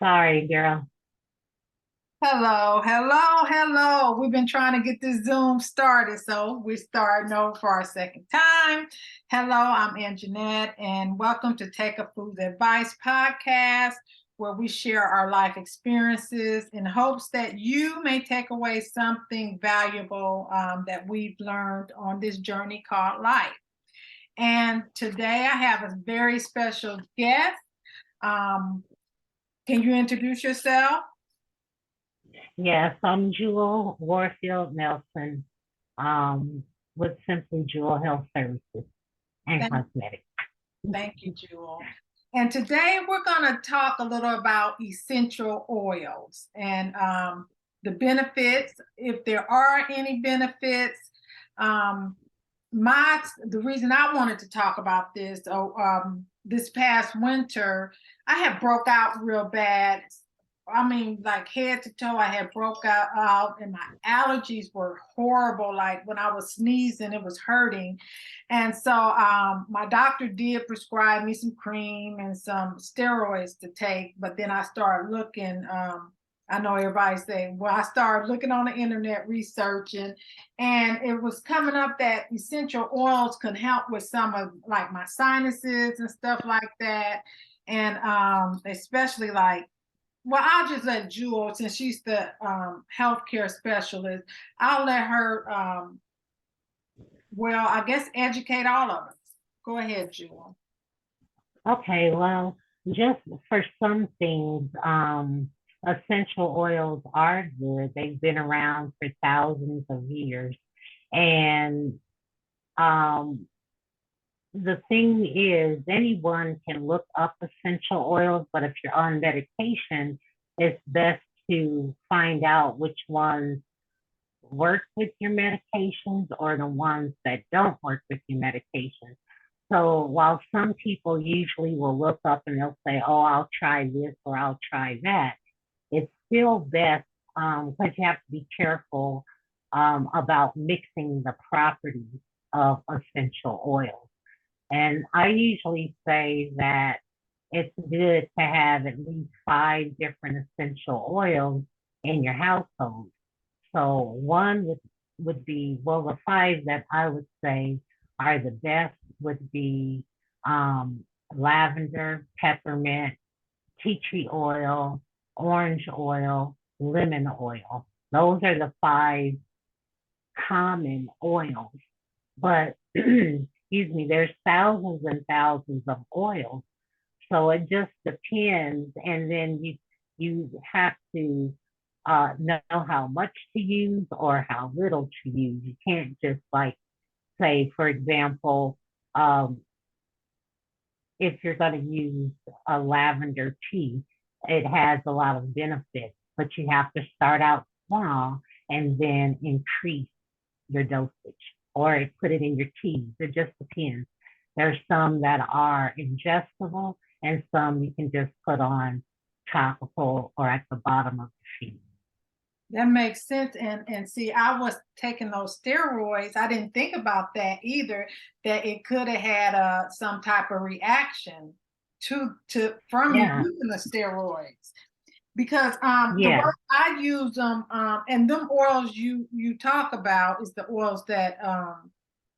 Sorry, girl. Hello, hello, hello. We've been trying to get this Zoom started, so we're starting over for our second time. Hello, I'm Anjanette, and welcome to Take a Food Advice podcast, where we share our life experiences in hopes that you may take away something valuable that we've learned on this journey called life. And today I have a very special guest. Um, can you introduce yourself? Yes, I'm Jewel Warfield Nelson, with Simply Jewel Health Services and Cosmetics. Thank you, Jewel. And today we're going to talk a little about essential oils and the benefits, if there are any benefits. Um, the reason I wanted to talk about this, this past winter, I had broke out real bad. I mean, like head to toe, I had broke out, and my allergies were horrible. Like when I was sneezing, it was hurting. And so my doctor did prescribe me some cream and some steroids to take. But then I started looking. I know everybody's saying, well, I started looking on the internet, researching, and it was coming up that essential oils can help with some of like my sinuses and stuff like that. And especially like, well, I'll just let Jewel, since she's the healthcare specialist, I'll let her, well, I guess educate all of us. Go ahead, Jewel. Okay, well, just for some things, essential oils are good. They've been around for thousands of years. And um, the thing is, anyone can look up essential oils, but if you're on medication, it's best to find out which ones work with your medications or the ones that don't work with your medications. So while some people usually will look up and they'll say, oh, I'll try this or I'll try that, it's still best because you have to be careful about mixing the properties of essential oils. And I usually say that it's good to have at least five different essential oils in your household. So one would be, well, the five that I would say are the best would be lavender, peppermint, tea tree oil, orange oil, lemon oil. Those are the five common oils. But excuse me, there's thousands and thousands of oils. So it just depends. And then you have to know how much to use or how little to use. You can't just like say, for example, um, if you're going to use a lavender tea, it has a lot of benefits, but you have to start out small and then increase your dosage or put it in your tea. It just depends. There's some that are ingestible and some you can just put on topical or at the bottom of the tea. That makes sense. And see, I was taking those steroids. I didn't think about that either, that it could have had some type of reaction to from me Yeah, using the steroids. Because the way yeah, I use them, and them oils you talk about is the oils that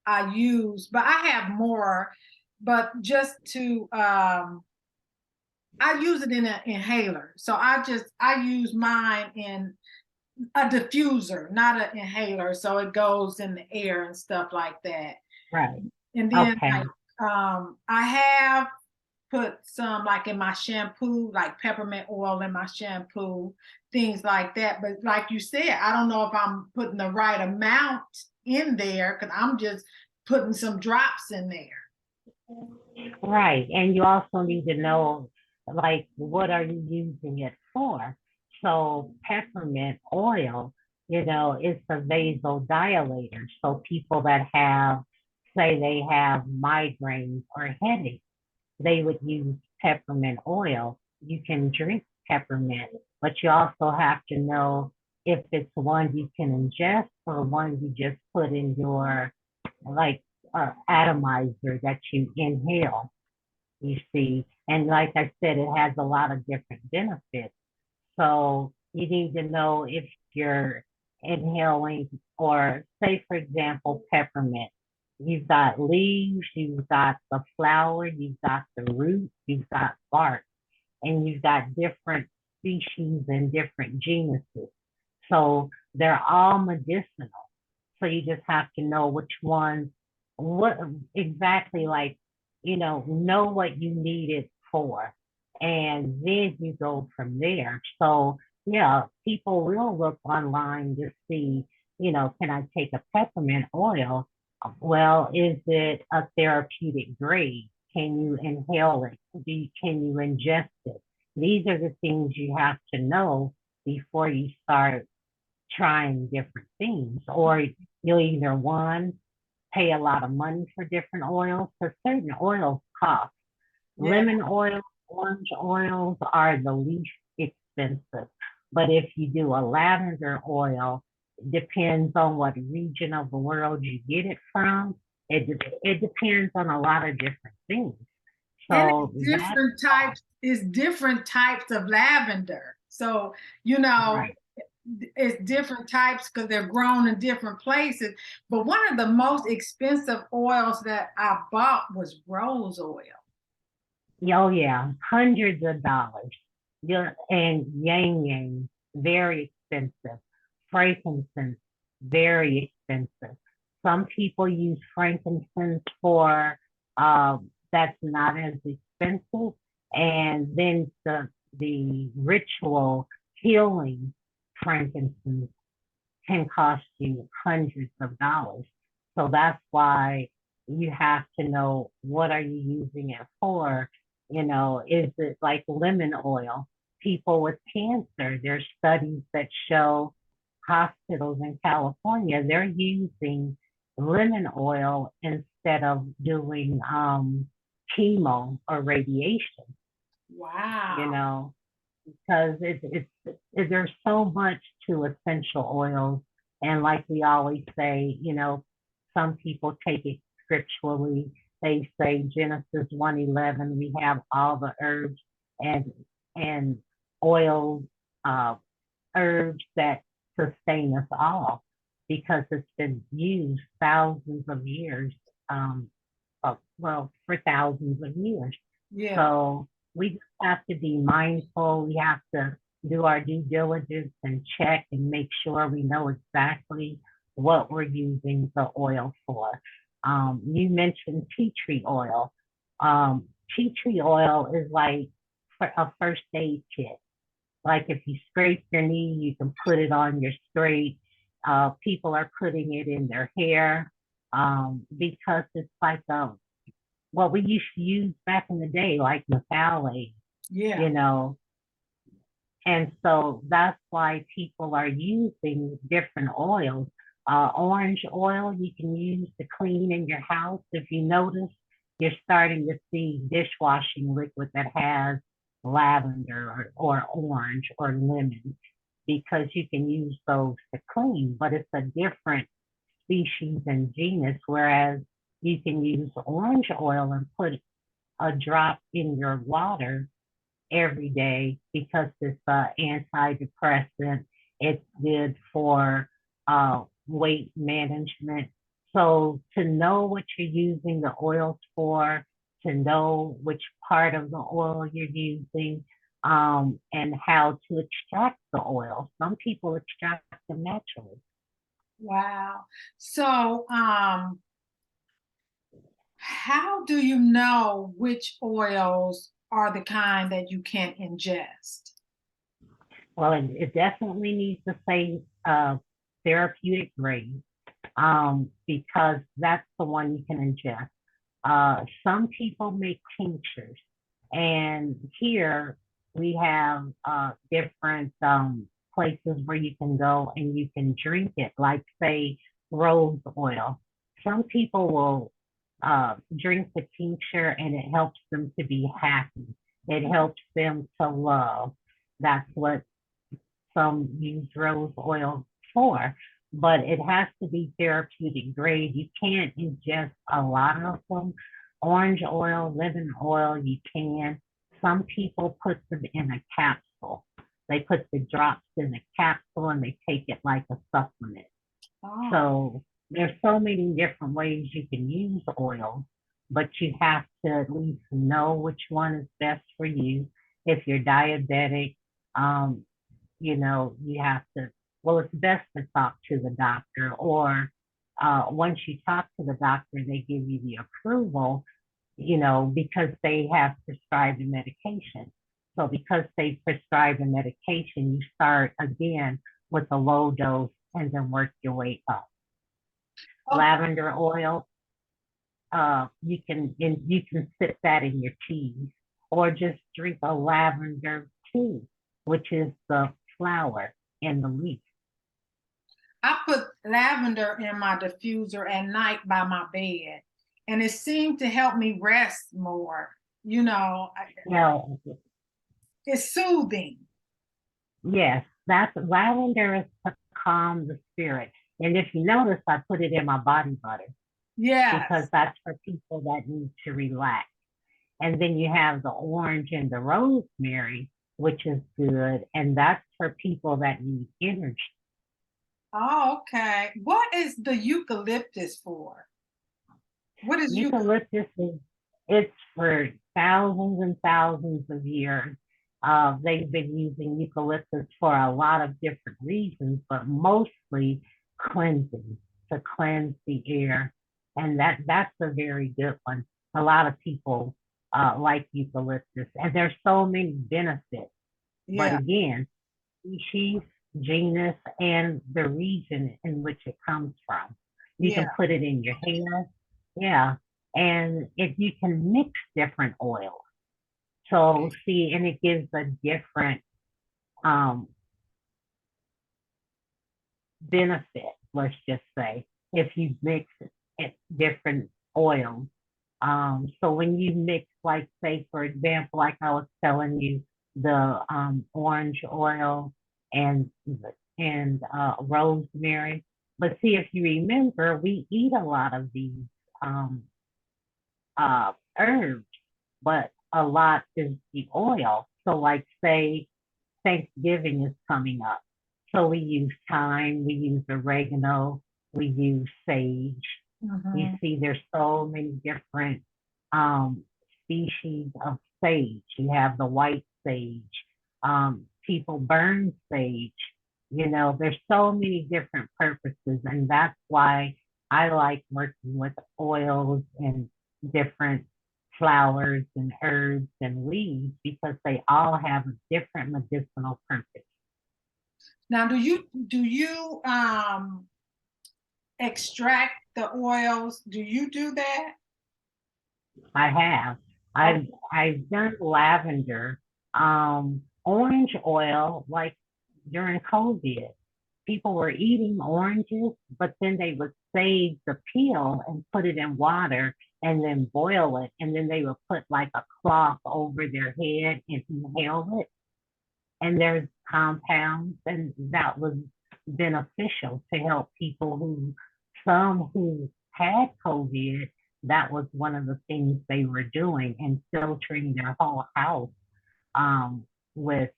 I use, but I have more. But just to I use it in an inhaler. So I use mine in a diffuser, not an inhaler. So it goes in the air and stuff like that. right. And then Okay. like I have put some like in my shampoo, like peppermint oil in my shampoo, things like that. But like you said, I don't know if I'm putting the right amount in there because I'm just putting some drops in there. Right. And you also need to know, like, what are you using it for? So peppermint oil, it's a vasodilator. So people that have, say they have migraines or headaches, they would use peppermint oil. You can drink peppermint, but you also have to know if it's one you can ingest or one you just put in your, like, atomizer that you inhale, you see. And like I said, it has a lot of different benefits. So you need to know if you're inhaling, or say, for example, peppermint. You've got leaves, you've got the flower, you've got the root, you've got bark, and you've got different species and different genuses. So they're all medicinal. So you just have to know which ones, what exactly, like, know what you need it for. And then you go from there. So yeah, people will look online to see, can I take a peppermint oil? Well, is it a therapeutic grade? Can you inhale it? Can you ingest it? These are the things you have to know before you start trying different things. Or you'll either, one, pay a lot of money for different oils, because certain oils cost. Yeah. Lemon oil, orange oils are the least expensive. But if you do a lavender oil, depends on what region of the world you get it from. It depends on a lot of different things. And So that's it's different types of lavender. So, you know, right. it's different types because they're grown in different places. But one of the most expensive oils that I bought was rose oil. Oh yeah, hundreds of dollars. Yeah, and yang yang, very expensive. Frankincense, very expensive. Some people use frankincense for that's not as expensive, and then the ritual healing frankincense can cost you hundreds of dollars. So that's why you have to know, what are you using it for? Is it like lemon oil? People with cancer, there's studies that show hospitals in California, they're using lemon oil instead of doing chemo or radiation, you Wow. know because there's so much to essential oils. And like we always say, some people take it scripturally. They say Genesis 1:11, we have all the herbs and and oils, uh, herbs that sustain us all, because it's been used thousands of years, well, for thousands of years. Yeah. So we just have to be mindful. We have to do our due diligence and check and make sure we know exactly what we're using the oil for. You mentioned tea tree oil. Tea tree oil is like a first aid kit. Like if you scrape your knee, you can put it on your scrape. People are putting it in their hair, because it's like what we used to use back in the day, like methylate, Yeah. you know. And so that's why people are using different oils. Orange oil you can use to clean in your house. If you notice, you're starting to see dishwashing liquid that has lavender or orange or lemon, because you can use those to clean, but it's a different species and genus. Whereas you can use orange oil and put a drop in your water every day, because it's antidepressant. It's good for weight management. So to know what you're using the oils for, to know which part of the oil you're using, and how to extract the oil. Some people extract them naturally. Wow. So, how do you know which oils are the kind that you can ingest? Well, it definitely needs to say therapeutic grade, because that's the one you can ingest. Some people make tinctures, and here we have different places where you can go and you can drink it, like, say, rose oil. Some people will drink the tincture and it helps them to be happy. It helps them to love. That's what some use rose oil for, but it has to be therapeutic grade. You can't ingest a lot of them. Orange oil, lemon oil, you can. Some people put them in a capsule. They put the drops in a capsule and they take it like a supplement. Oh, So there's so many different ways you can use oil, but you have to at least know which one is best for you. If you're diabetic, um, you have to, well, it's best to talk to the doctor, or once you talk to the doctor, they give you the approval, because they have prescribed a medication. So because they prescribe a medication, you start again with a low dose and then work your way up. okay. Lavender oil, you can sip that in your teas, or just drink a lavender tea, which is the flower and the leaf. I put lavender in my diffuser at night by my bed, and it seemed to help me rest more. You know, Now, it's soothing. yes, that's lavender is to calm the spirit. And if you notice, I put it in my body butter because Yes, that's for people that need to relax. And then you have the orange and the rosemary, which is good. And that's for people that need energy. oh, okay. What is the eucalyptus for? What is eucalyptus? Eucalyptus is it's for thousands and thousands of years. They've been using eucalyptus for a lot of different reasons, but mostly cleansing, to cleanse the air. And that's a very good one. A lot of people like eucalyptus, and there's so many benefits. But Yeah, again, species, genus, and the region in which it comes from. You yeah. can put it in your hair. Yeah. And if you can mix different oils. So see, and it gives a different um benefit, let's just say, if you mix it different oils. So when you mix, like say for example, like I was telling you, the orange oil and rosemary. But see, if you remember, we eat a lot of these um, herbs, but a lot is the oil. So like say Thanksgiving is coming up. So we use thyme, we use oregano, we use sage. You Hmm. see, there's so many different um, species of sage. You have the white sage. People burn sage. There's so many different purposes, and that's why I like working with oils and different flowers and herbs and leaves because they all have a different medicinal purpose. Now, do you extract the oils? Do you do that? I have. Oh, I've done lavender, orange oil, like during COVID. People were eating oranges, but then they would save the peel and put it in water and then boil it. And then they would put like a cloth over their head and inhale it. And there's compounds, and that was beneficial to help people some who had COVID. That was one of the things they were doing, and filtering their whole house with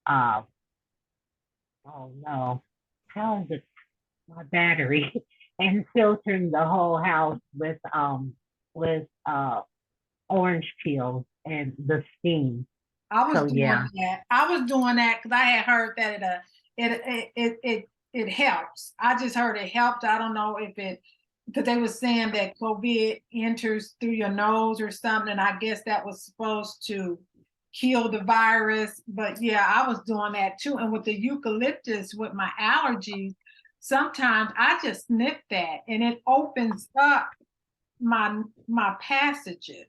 uh oh no, how is it, my battery, and filtering the whole house with orange peels and the steam. I was So doing yeah, that. I was doing that because I had heard that it helps. I just heard it helped. I don't know if it because they were saying that COVID enters through your nose or something, and I guess that was supposed to kill the virus. But yeah, I was doing that too. And with the eucalyptus, with my allergies, sometimes I just sniff that, and it opens up my passages.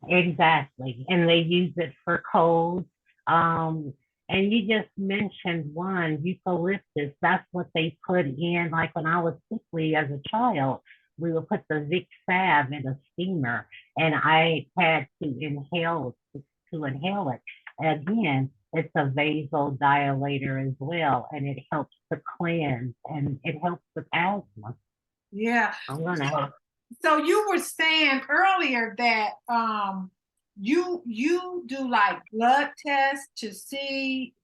exactly. And they use it for colds. Um, and you just mentioned one, eucalyptus. That's what they put in. Like when I was sickly as a child, we would put the Vic salve in a steamer, and I had to inhale it. Again, it's a vasodilator as well, and it helps to cleanse, and it helps with asthma. Yeah. I'm gonna have So you were saying earlier that you do like blood tests to see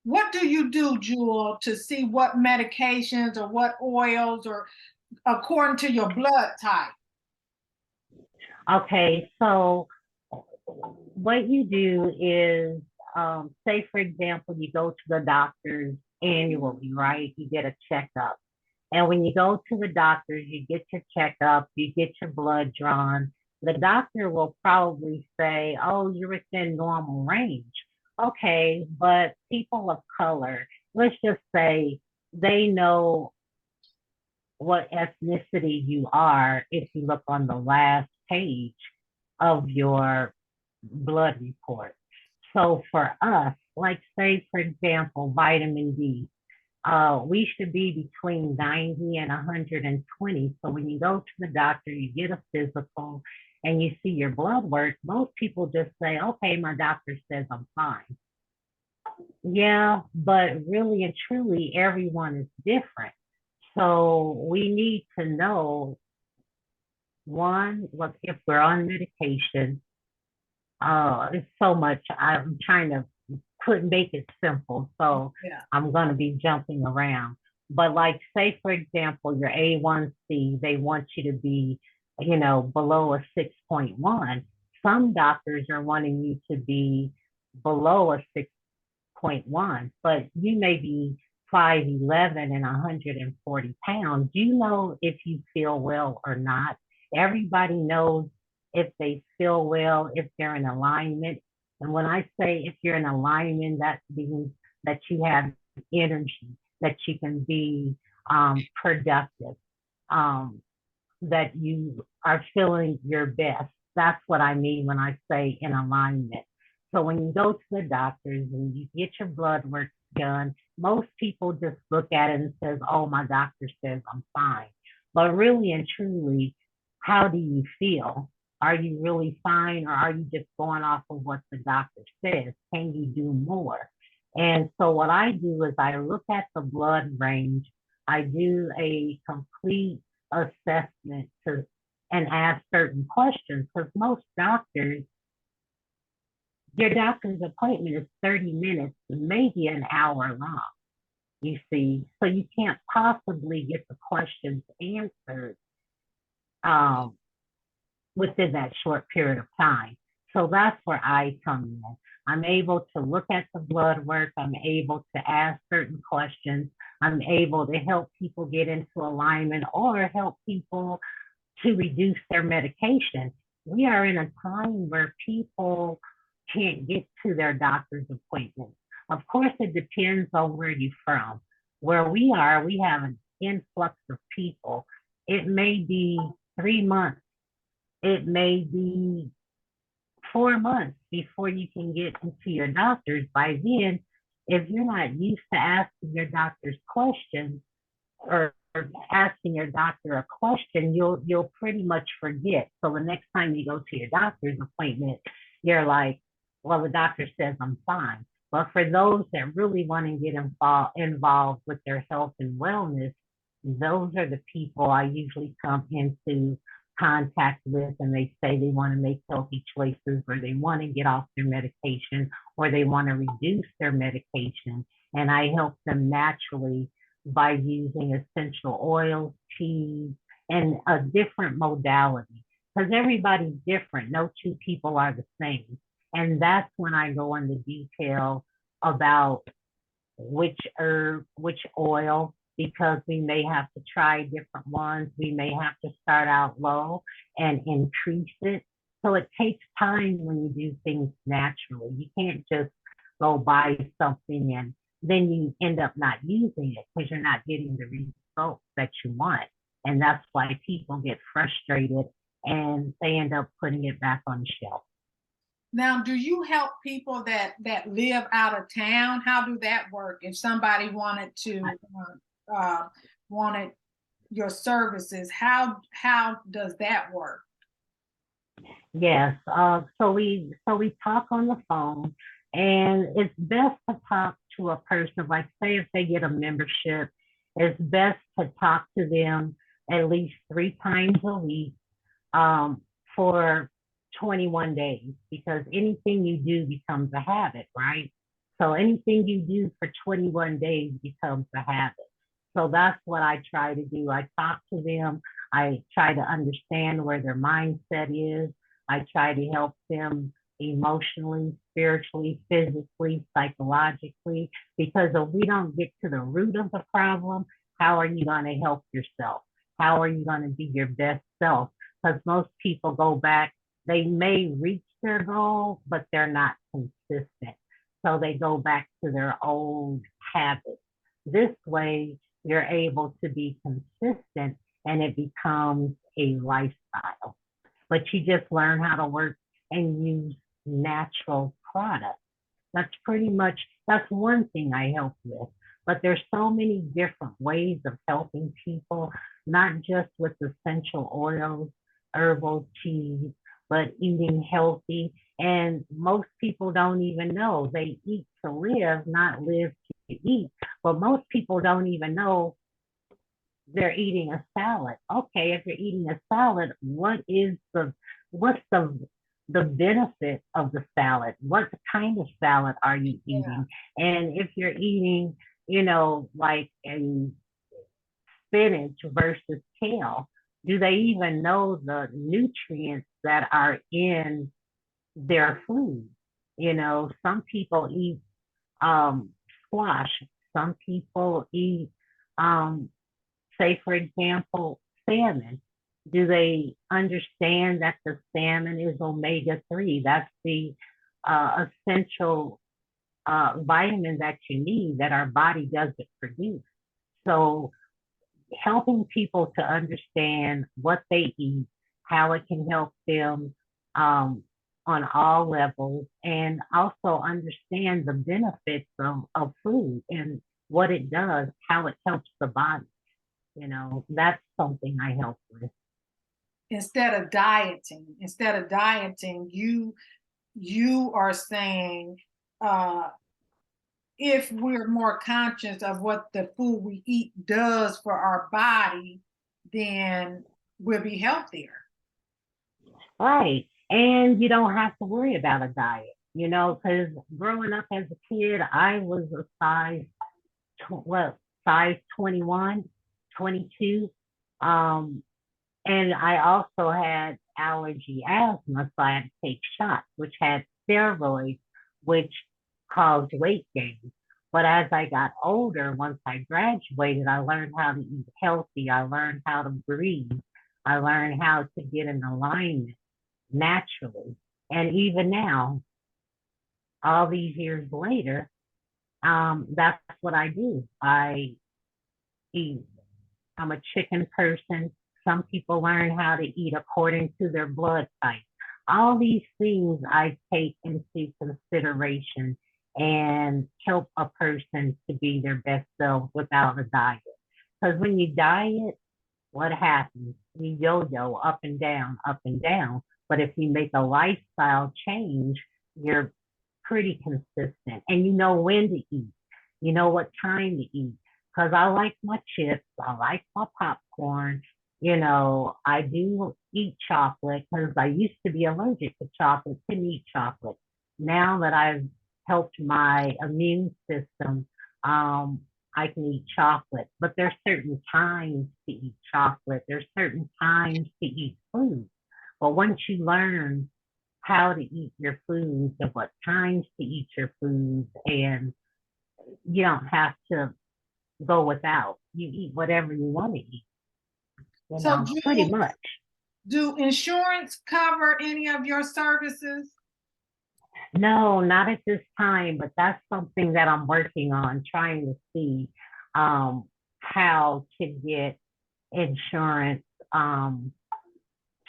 what do you do, Jewel, to see what medications or what oils or according to your blood type? Okay, so what you do is, say for example, you go to the doctor's annually, right? You get a checkup. And when you go to the doctors, you get your checkup, you get your blood drawn. The doctor will probably say, oh, you're within normal range. Okay, but people of color, let's just say they know what ethnicity you are if you look on the last page of your blood report. So for us, like say for example, vitamin D, we should be between 90 and 120. So when you go to the doctor, you get a physical and you see your blood work, most people just say, okay, my doctor says I'm fine. Yeah, but really and truly, everyone is different. So we need to know one, look, if we're on medication, it's so much. I'm trying to couldn't make it simple, so Yeah. I'm going to be jumping around. But like, say for example, your A1C, they want you to be, below a 6.1. Some doctors are wanting you to be below a 6.1, but you may be 5'11" and 140 pounds. You know if you feel well or not. Everybody knows if they feel well, if they're in alignment. And when I say if you're in alignment, that means that you have energy, that you can be productive, um, that you are feeling your best. That's what I mean when I say in alignment. So when you go to the doctors and you get your blood work done, most people just look at it and says, "Oh, my doctor says I'm fine." But really and truly, how do you feel? Are you really fine, or are you just going off of what the doctor says? Can you do more? And so what I do is I look at the blood range. I do a complete assessment to and ask certain questions, because most doctors, your doctor's appointment is 30 minutes, maybe an hour long, you see. So you can't possibly get the questions answered um, within that short period of time. So that's where I come in. I'm able to look at the blood work. I'm able to ask certain questions. I'm able to help people get into alignment or help people to reduce their medication. We are in a time where people can't get to their doctor's appointments. Of course, it depends on where you're from. Where we are, we have an influx of people. It may be 3 months, it may be 4 months before you can get into your doctor's. By then, if you're not used to asking your doctor's questions, or asking your doctor a question, you'll pretty much forget. So the next time you go to your doctor's appointment, you're like, well, the doctor says I'm fine. But for those that really want to get involved with their health and wellness, those are the people I usually come into contact with, and they say they want to make healthy choices, or they want to get off their medication, or they want to reduce their medication. And I help them naturally by using essential oils, teas, and a different modality, because everybody's different. No two people are the same. And that's when I go into detail about which herb, which oil, because we may have to try different ones. We may have to start out low and increase it. So it takes time when you do things naturally. You can't just go buy something and then you end up not using it because you're not getting the results that you want. And that's why people get frustrated and they end up putting it back on the shelf. Now, do you help people that live out of town? How do that work? If somebody wanted your services, how does that work? Yes. So we talk on the phone, and it's best to talk to a person. Like say if they get a membership, it's best to talk to them at least 3 times a week. Um, for 21 days because anything you do becomes a habit, right? So anything you do for 21 days becomes a habit. So that's what I try to do. I talk to them. I try to understand where their mindset is. I try to help them emotionally, spiritually, physically, psychologically, because if we don't get to the root of the problem, how are you going to help yourself? How are you going to be your best self? Because most people go back, they may reach their goal, but they're not consistent. So they go back to their old habits. This way, you're able to be consistent and it becomes a lifestyle. But you just learn how to work and use natural products. That's pretty much, that's one thing I help with. But there's so many different ways of helping people, not just with essential oils, herbal teas, but eating healthy. And most people don't even know they eat to live, not live to eat. But most people don't even know they're eating a salad. Okay, if you're eating a salad, what's the benefit of the salad? What kind of salad are you Yeah. eating? And if you're eating, like a spinach versus kale, do they even know the nutrients that are in their food? Some people eat um, squash. Some people eat um, say, for example, salmon. Do they understand that the salmon is omega-3? That's the essential vitamin that you need that our body doesn't produce. So, helping people to understand what they eat, how it can help them um, on all levels, and also understand the benefits of food and what it does, how it helps the body. That's something I help with. Instead of dieting, you are saying, uh if we're more conscious of what the food we eat does for our body, then we'll be healthier. Right. And you don't have to worry about a diet, because growing up as a kid, I was a size 21, 22. Um, and I also had allergy asthma, so I had to take shots, which had steroids, which caused weight gain. But as I got older, once I graduated, I learned how to eat healthy. I learned how to breathe. I learned how to get in alignment naturally. And even now, all these years later, that's what I do. I eat. I'm a chicken person. Some people learn how to eat according to their blood type. All these things I take into consideration and help a person to be their best self without a diet. Because when you diet, what happens? You yo-yo up and down, up and down. But if you make a lifestyle change, you're pretty consistent and you know when to eat. You know what time to eat. Because I like my chips, I like my popcorn. I do eat chocolate because I used to be allergic to chocolate, couldn't eat chocolate. Now that I've helped my immune system, um, I can eat chocolate, but there's certain times to eat chocolate. There's certain times to eat food. But once you learn how to eat your foods and what times to eat your foods, and you don't have to go without. You eat whatever you want to eat, So, pretty Jewel, much. do insurance cover any of your services? No, not at this time, but that's something that I'm working on, trying to see um, how to get insurance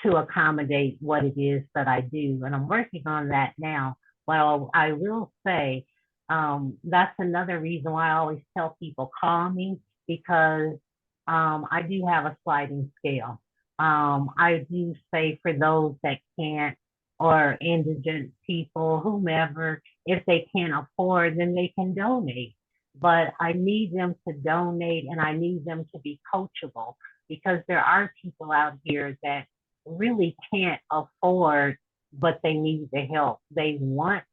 to accommodate what it is that I do. And I'm working on that now. Well, I will say that's another reason why I always tell people call me because I do have a sliding scale. I do say for those that can't or indigent people, whomever, if they can't afford, then they can donate. But I need them to donate and I need them to be coachable because there are people out here that really can't afford, but they need the help. They want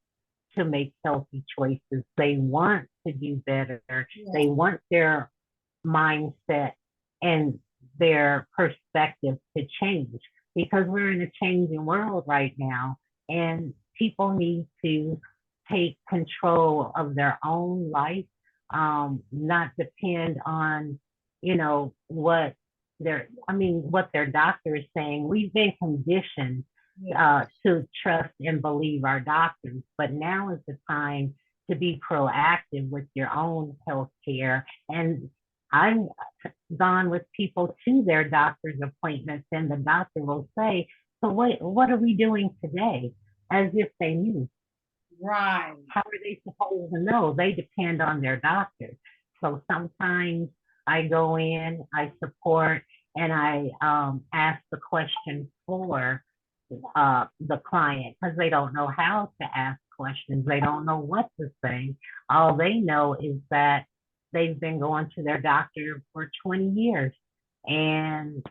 to make healthy choices. They want to do better. Yeah. They want their mindset and their perspective to change because we're in a changing world right now and people need to take control of their own life, not depend on, what what their doctor is saying. We've been conditioned to trust and believe our doctors, but now is the time to be proactive with your own health care. And I've gone with people to their doctor's appointments, and the doctor will say, "So what are we doing today?" As if they knew. Right. How are they supposed to know? They depend on their doctor. So sometimes I go in, I support, and I ask the question for the client because they don't know how to ask questions. They don't know what to say. All they know is that they've been going to their doctor for 20 years and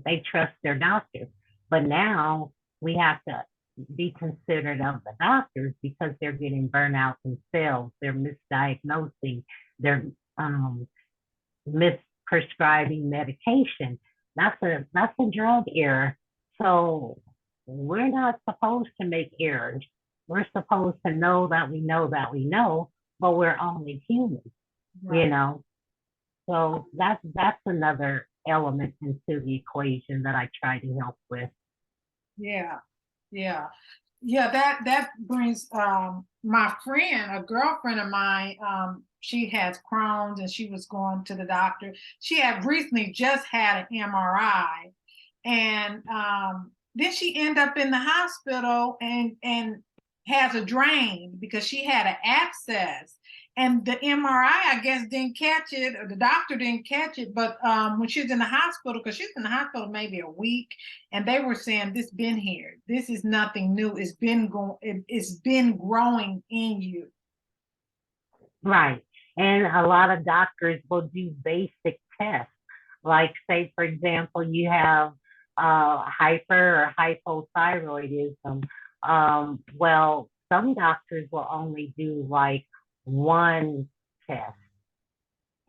they trust their doctor. But now we have to be considerate of the doctors because they're getting burnout themselves. They're misdiagnosing. They're misprescribing medication. That's a drug error. So we're not supposed to make errors. We're supposed to know that we know that we know, but we're only human, Right. So that's another element into the equation that I try to help with. Yeah. Yeah. Yeah, that brings my friend, a girlfriend of mine, she has Crohn's and she was going to the doctor. She had recently just had an MRI, and then she ended up in the hospital and has a drain because she had an abscess. And the MRI, I guess, didn't catch it, or the doctor didn't catch it. But when she was in the hospital, because she was in the hospital maybe a week, and they were saying this been here. This is nothing new. It's been going. It's been growing in you. Right. And a lot of doctors will do basic tests. Like, say, for example, you have hyper or hypothyroidism. Well, some doctors will only do like one test.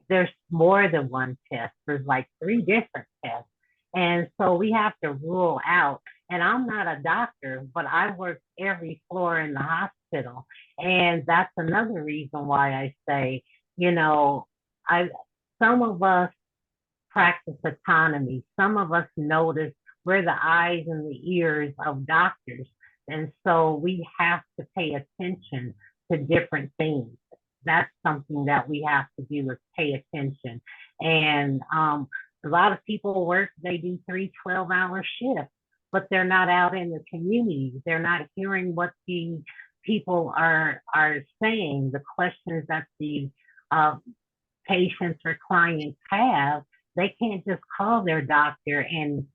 There's more than one test. There's like three different tests. And so we have to rule out. And I'm not a doctor, but I work every floor in the hospital. And that's another reason why I say, you know, I some of us practice autonomy. Some of us notice we're the eyes and the ears of doctors. And so we have to pay attention to different things. That's something that we have to do is pay attention. And a lot of people work, they do 3 12-hour shifts, but they're not out in the community. They're not hearing what the people are saying, the questions that the uh, patients or clients have. They can't just call their doctor and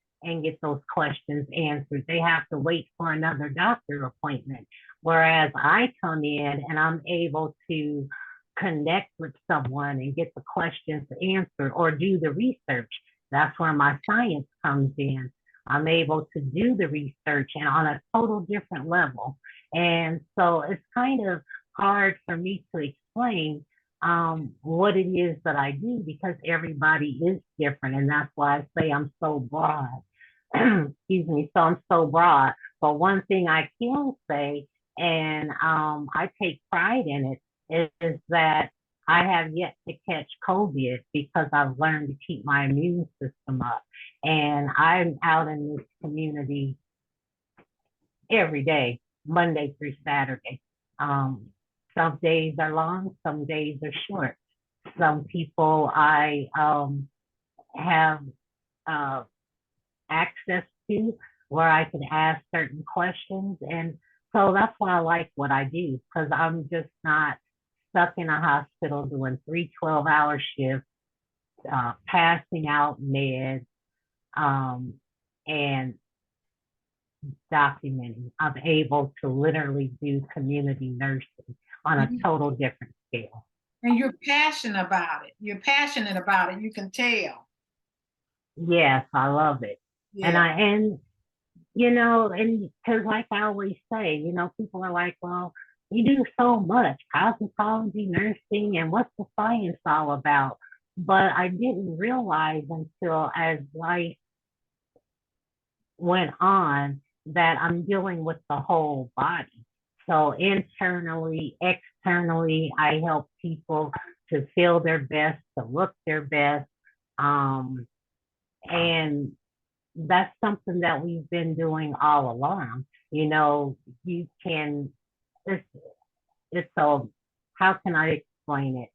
get those questions answered. They have to wait for another doctor appointment. Whereas I come in and I'm able to connect with someone and get the questions answered or do the research. That's where my science comes in. I'm able to do the research and on a total different level. And so it's kind of hard for me to explain what it is that I do because everybody is different. And that's why I say I'm so broad. Excuse me. So I'm so broad. But one thing I can say, and I take pride in it, is that I have yet to catch COVID because I've learned to keep my immune system up. And I'm out in this community every day, Monday through Saturday. Um, some days are long, some days are short. Some people I have uh, access to where I can ask certain questions. And so that's why I like what I do because I'm just not stuck in a hospital doing 3 12-hour shifts, passing out meds, and documenting. I'm able to literally do community nursing on a total different scale. And you're passionate about it. You're passionate about it. You can tell. Yes, I love it. And Yeah, and because like I always say, people are like, well, you do so much cosmetology, nursing, and what's the science all about? But I didn't realize until as life went on that I'm dealing with the whole body. So internally, externally, I help people to feel their best, to look their best. Um, and that's something that we've been doing all along. You know, you can, it's, it's a, how can I explain it?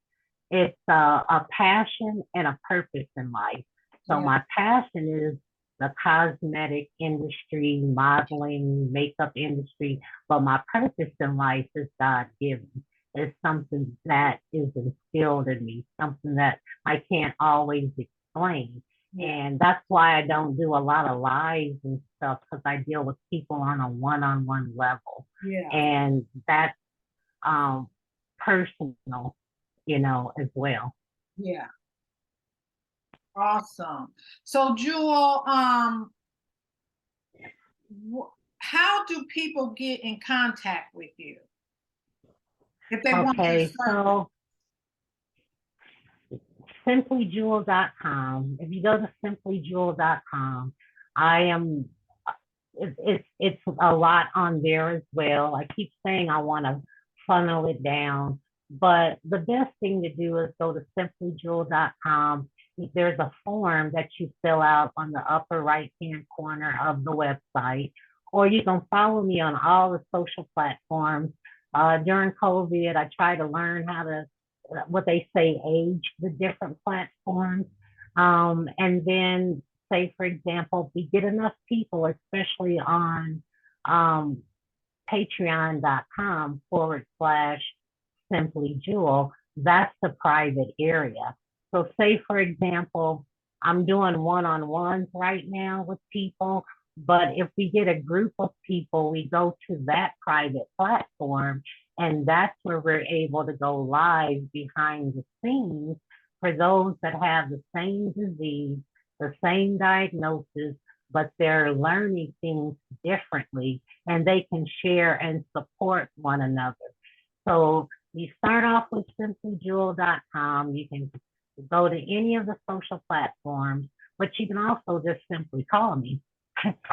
It's a passion and a purpose in life. So yeah, my passion is the cosmetic industry, modeling, makeup industry, but my purpose in life is God given. It's something that is instilled in me, something that I can't always explain. yeah, And that's why I don't do a lot of lives and stuff because I deal with people on a one-on-one level. yeah, And that's um, personal, as well. yeah. Awesome. So, Jewel, how do people get in contact with you if they want your Okay, service? so simplyjewel.com. If you go to simplyjewel.com, I am it's a lot on there as well. I keep saying I want to funnel it down, but the best thing to do is go to simplyjewel.com. There's a form that you fill out on the upper right hand corner of the website, or you can follow me on all the social platforms. During COVID, I try to learn how to, what they say, age the different platforms. And then say, for example, we get enough people, especially on um, patreon.com/, Simply Jewel, that's the private area. So, say for example, I'm doing one on ones right now with people, but if we get a group of people, we go to that private platform, and that's where we're able to go live behind the scenes for those that have the same disease, the same diagnosis, but they're learning things differently and they can share and support one another. So you start off with simplyjewel.com. You can go to any of the social platforms, but you can also just simply call me.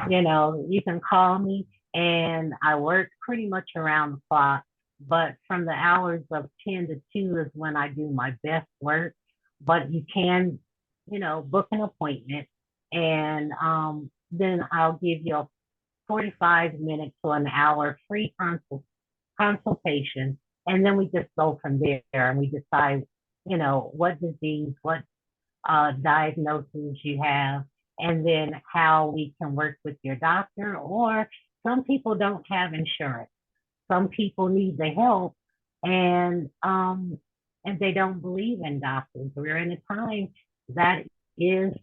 You can call me, and I work pretty much around the clock. But from the hours of 10 to 2 is when I do my best work. But you can, book an appointment, and then I'll give you a 45 minutes to an hour free consultation. And then we just go from there and we decide, what disease, what diagnosis you have, and then how we can work with your doctor. Or some people don't have insurance. Some people need the help, and they don't believe in doctors. We're in a time that is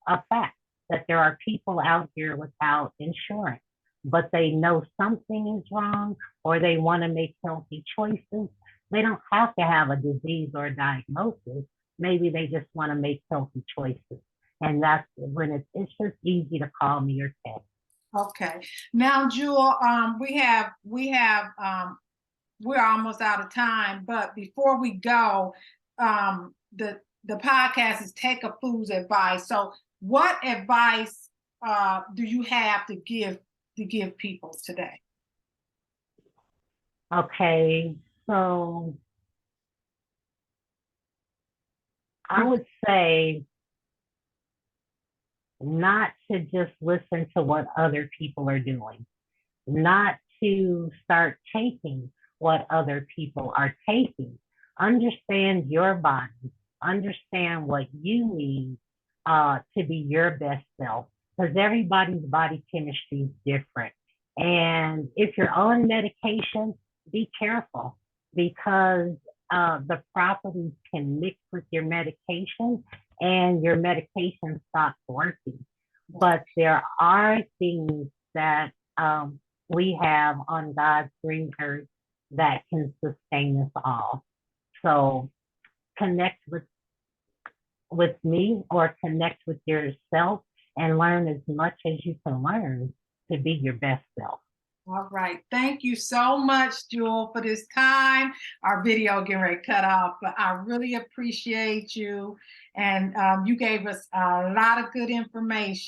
a fact that there are people out here without insurance, but they know something is wrong or they want to make healthy choices. They don't have to have a disease or a diagnosis. Maybe they just want to make healthy choices. And that's when it's just easy to call me or text. Okay. Now, Jewel, we're almost out of time, but before we go, the podcast is Take a Food's Advice. So what advice do you have to give people today? Okay, so I would say not to just listen to what other people are doing, not to start taking what other people are taking. Understand your body, understand what you need to be your best self, because everybody's body chemistry is different. And if you're on medication, be careful because the properties can mix with your medication and your medication stops working. But there are things that we have on God's green earth that can sustain us all. So connect with with me or connect with yourself and learn as much as you can learn to be your best self. All right. Thank you so much, Jewel, for this time. Our video getting ready to cut off, but I really appreciate you. And you gave us a lot of good information.